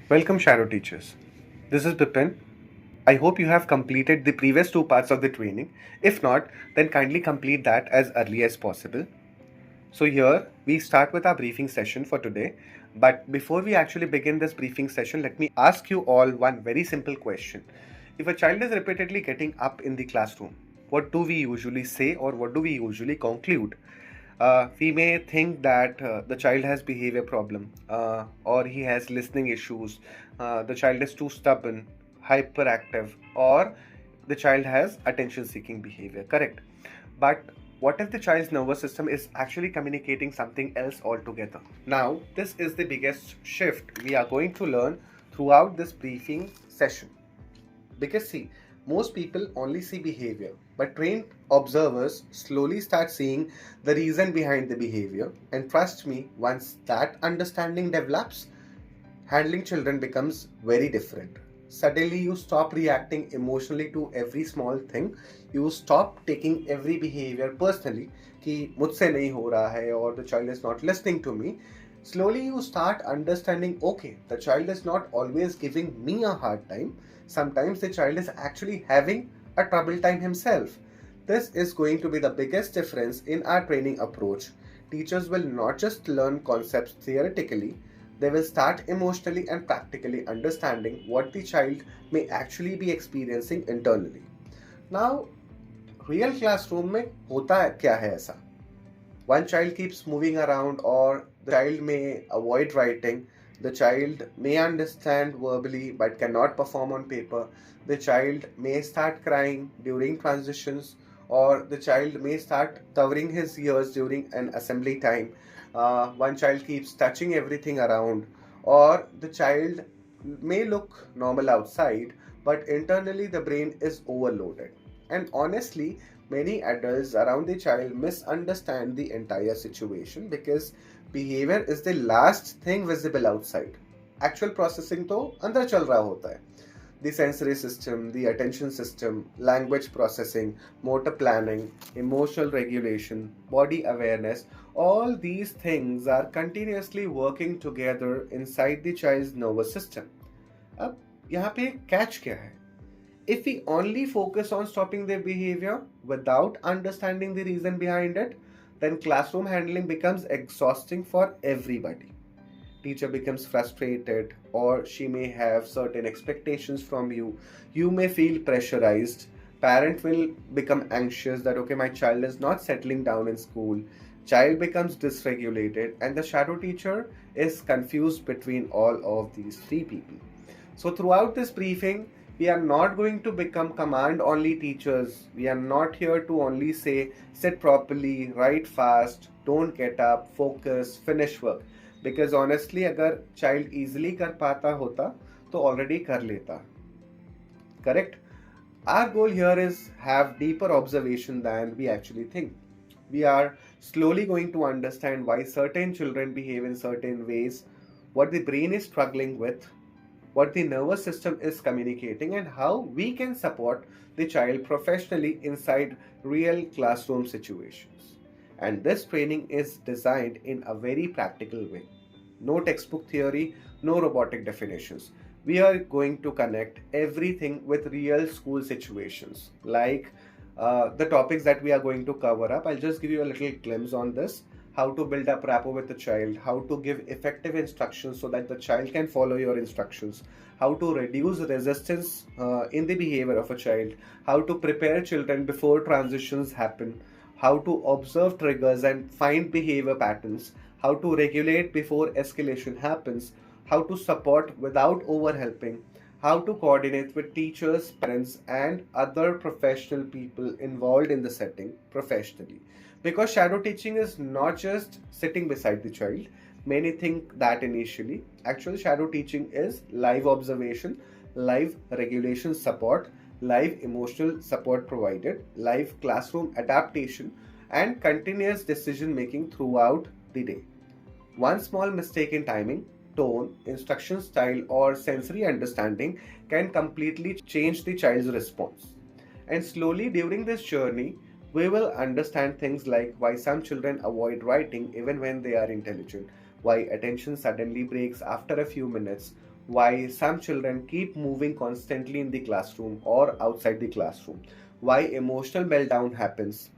Welcome, Shadow Teachers. This is Bipin. I hope you have completed the previous two parts of the training. If not, then kindly complete that as early as possible. So, here we start with our briefing session for today. But before we actually begin this briefing session, let me ask you all one very simple question. If a child is repeatedly getting up in the classroom, what do we usually say or what do we usually conclude? We may think that the child has behavior problem or he has listening issues, the child is too stubborn, hyperactive, or the child has attention seeking behavior, correct? But what if the child's nervous system is actually communicating something else altogether? Now this is the biggest shift we are going to learn throughout this briefing session. Because see, most people only see behavior, but trained observers slowly start seeing the reason behind the behavior. And trust me, once that understanding develops, handling children becomes very different. Suddenly, you stop reacting emotionally to every small thing. You stop taking every behavior personally, कि मुझसे नहीं हो रहा है or the child is not listening to me. Slowly, you start understanding, okay, the child is not always giving me a hard time. Sometimes the child is actually having a trouble time himself. This is going to be the biggest difference in our training approach. Teachers will not just learn concepts theoretically, they will start emotionally and practically understanding what the child may actually be experiencing internally. Now, real classroom में होता क्या है ऐसा? One child keeps moving around, or the child may avoid writing, the child may understand verbally but cannot perform on paper, the child may start crying during transitions, or the child may start covering his ears during an assembly time. One child keeps touching everything around, or the child may look normal outside, but internally the brain is overloaded. And honestly, many adults around the child misunderstand the entire situation because behavior is the last thing visible outside. Actual processing तो अंदर चल रहा होता है. The sensory system, the attention system, language processing, motor planning, emotional regulation, body awareness, all these things are continuously working together inside the child's nervous system. अब यहाँ पे catch क्या है? If we only focus on stopping their behavior without understanding the reason behind it, then classroom handling becomes exhausting for everybody. Teacher becomes frustrated, or she may have certain expectations from you. You may feel pressurized. Parent will become anxious that okay, my child is not settling down in school. Child becomes dysregulated, and the shadow teacher is confused between all of these three people. So throughout this briefing, we are not going to become command only teachers. We are not here to only say sit properly, write fast, don't get up, focus, finish work. Because honestly, अगर child easily कर पाता होता तो already कर लेता. Correct? Our goal here is have deeper observation than we actually think. We are slowly going to understand why certain children behave in certain ways, what the brain is struggling with, what the nervous system is communicating, and how we can support the child professionally inside real classroom situations. And this training is designed in a very practical way. No textbook theory, no robotic definitions. We are going to connect everything with real school situations, like the topics that we are going to cover up. I'll just give you a little glimpse on this: how to build up rapport with the child, how to give effective instructions so that the child can follow your instructions, how to reduce resistance in the behavior of a child, how to prepare children before transitions happen, how to observe triggers and find behavior patterns, how to regulate before escalation happens, how to support without overhelping, how to coordinate with teachers, parents, and other professional people involved in the setting professionally. Because shadow teaching is not just sitting beside the child. Many think that initially. Actual shadow teaching is live observation, live regulation support, live emotional support provided, live classroom adaptation, and continuous decision making throughout the day. One small mistake in timing, tone, instruction style, or sensory understanding can completely change the child's response. And slowly during this journey, we will understand things like why some children avoid writing even when they are intelligent, why attention suddenly breaks after a few minutes, why some children keep moving constantly in the classroom or outside the classroom, why emotional meltdown happens,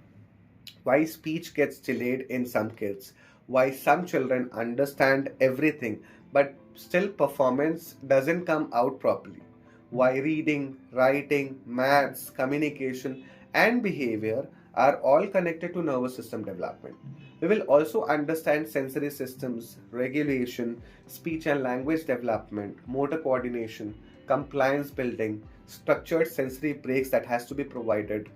why speech gets delayed in some kids, why some children understand everything but still performance doesn't come out properly, why reading, writing, maths, communication, and behavior are all connected to nervous system development. We will also understand sensory systems, regulation, speech and language development, motor coordination, compliance building, structured sensory breaks that has to be provided,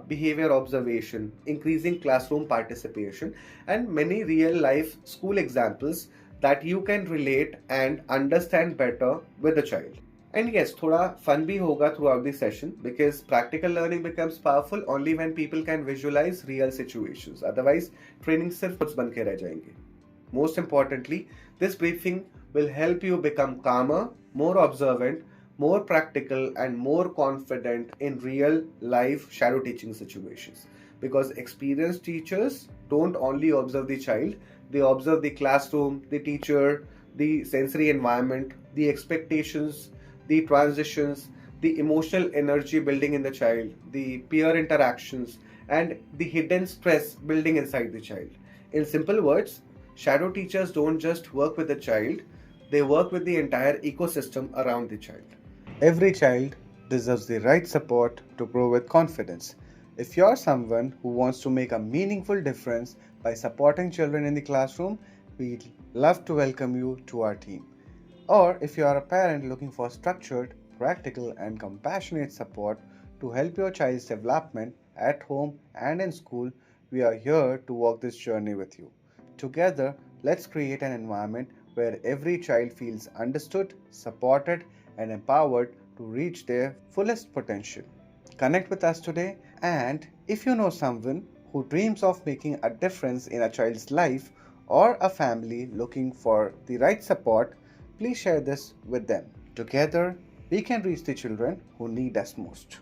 behavior observation, increasing classroom participation, and many real life school examples that you can relate and understand better with the child. And yes, थोड़ा fun भी होगा throughout the session because practical learning becomes powerful only when people can visualize real situations. Otherwise, training सिर्फ notes बन के रह जाएंगे. Most importantly, this briefing will help you become calmer, more observant, more practical, and more confident in real life shadow teaching situations. Because experienced teachers don't only observe the child, they observe the classroom, the teacher, the sensory environment, the expectations, the transitions, the emotional energy building in the child, the peer interactions, and the hidden stress building inside the child. In simple words, shadow teachers don't just work with the child, they work with the entire ecosystem around the child. Every child deserves the right support to grow with confidence. If you're someone who wants to make a meaningful difference by supporting children in the classroom, we'd love to welcome you to our team. Or if you are a parent looking for structured, practical, and compassionate support to help your child's development at home and in school, we are here to walk this journey with you. Together, let's create an environment where every child feels understood, supported, and empowered to reach their fullest potential. Connect with us today, and if you know someone who dreams of making a difference in a child's life or a family looking for the right support, please share this with them. Together, we can reach the children who need us most.